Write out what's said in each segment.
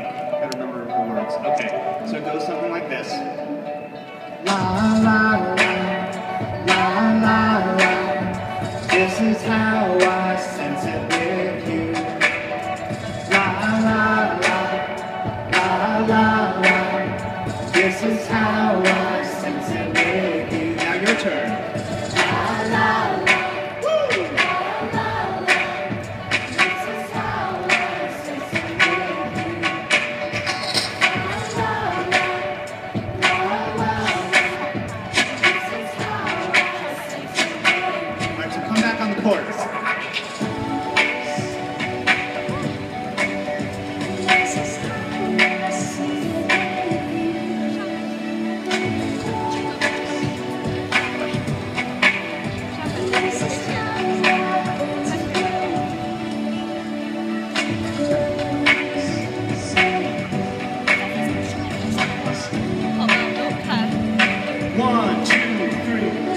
think. Gotta remember the words. Okay, so it goes something like this. La la la, la la la. This is how I sense it with you. La la la, la la la. This is how I sense it with you. Now your turn. La la la. Chorus. One, two, three.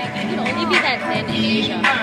It can only be that thin in Asia.